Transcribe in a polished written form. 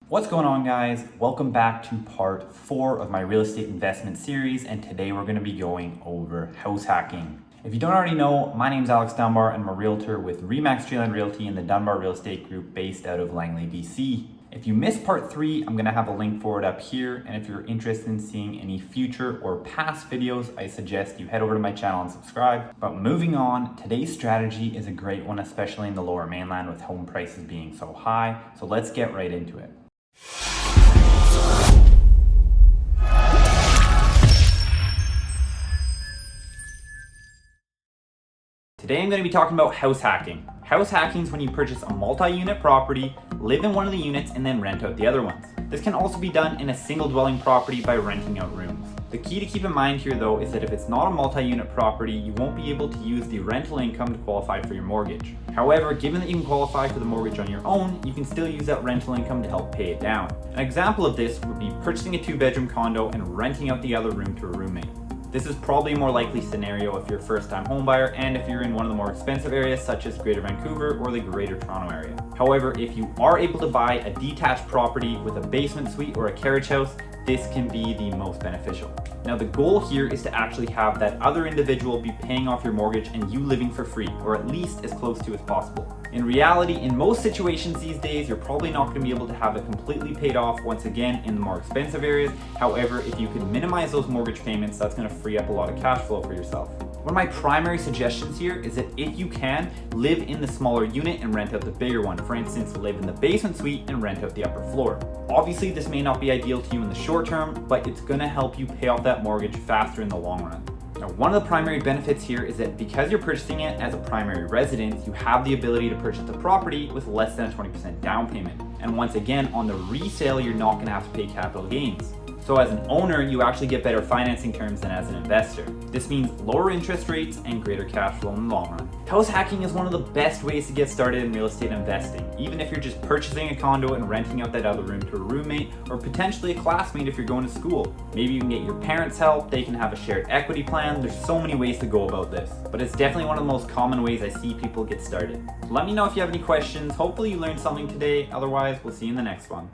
What's going on, guys? Welcome back to part 4 of my real estate investment series, and today we're going to be going over house hacking. If you don't already know, my name is Alex Dunbar and I'm a realtor with RE/MAX Treeland Realty and the Dunbar Real Estate Group based out of Langley, BC. If you missed part 3, I'm going to have a link for it up here, and if you're interested in seeing any future or past videos, I suggest you head over to my channel and subscribe. But moving on, today's strategy is a great one, especially in the lower mainland with home prices being so high. So let's get right into it. Today I'm going to be talking about house hacking. House hacking is when you purchase a multi-unit property, live in one of the units, and then rent out the other ones. This can also be done in a single dwelling property by renting out rooms. The key to keep in mind here though is that if it's not a multi-unit property, you won't be able to use the rental income to qualify for your mortgage. However, given that you can qualify for the mortgage on your own, you can still use that rental income to help pay it down. An example of this would be purchasing a 2-bedroom condo and renting out the other room to a roommate. This is probably a more likely scenario if you're a first-time homebuyer and if you're in one of the more expensive areas such as Greater Vancouver or the Greater Toronto area. However, if you are able to buy a detached property with a basement suite or a carriage house, this can be the most beneficial. Now the goal here is to actually have that other individual be paying off your mortgage and you living for free, or at least as close to as possible. In reality, in most situations these days, you're probably not going to be able to have it completely paid off once again in the more expensive areas. However, if you can minimize those mortgage payments, that's going to free up a lot of cash flow for yourself. One of my primary suggestions here is that if you can, live in the smaller unit and rent out the bigger one. For instance, live in the basement suite and rent out the upper floor. Obviously, this may not be ideal to you in the short term, but it's going to help you pay off that mortgage faster in the long run. Now, one of the primary benefits here is that because you're purchasing it as a primary residence, you have the ability to purchase the property with less than a 20% down payment. And once again, on the resale, you're not going to have to pay capital gains. So as an owner, you actually get better financing terms than as an investor. This means lower interest rates and greater cash flow in the long run. House hacking is one of the best ways to get started in real estate investing, even if you're just purchasing a condo and renting out that other room to a roommate or potentially a classmate if you're going to school. Maybe you can get your parents' help, they can have a shared equity plan. There's so many ways to go about this, but it's definitely one of the most common ways I see people get started. Let me know if you have any questions. Hopefully you learned something today. Otherwise, we'll see you in the next one.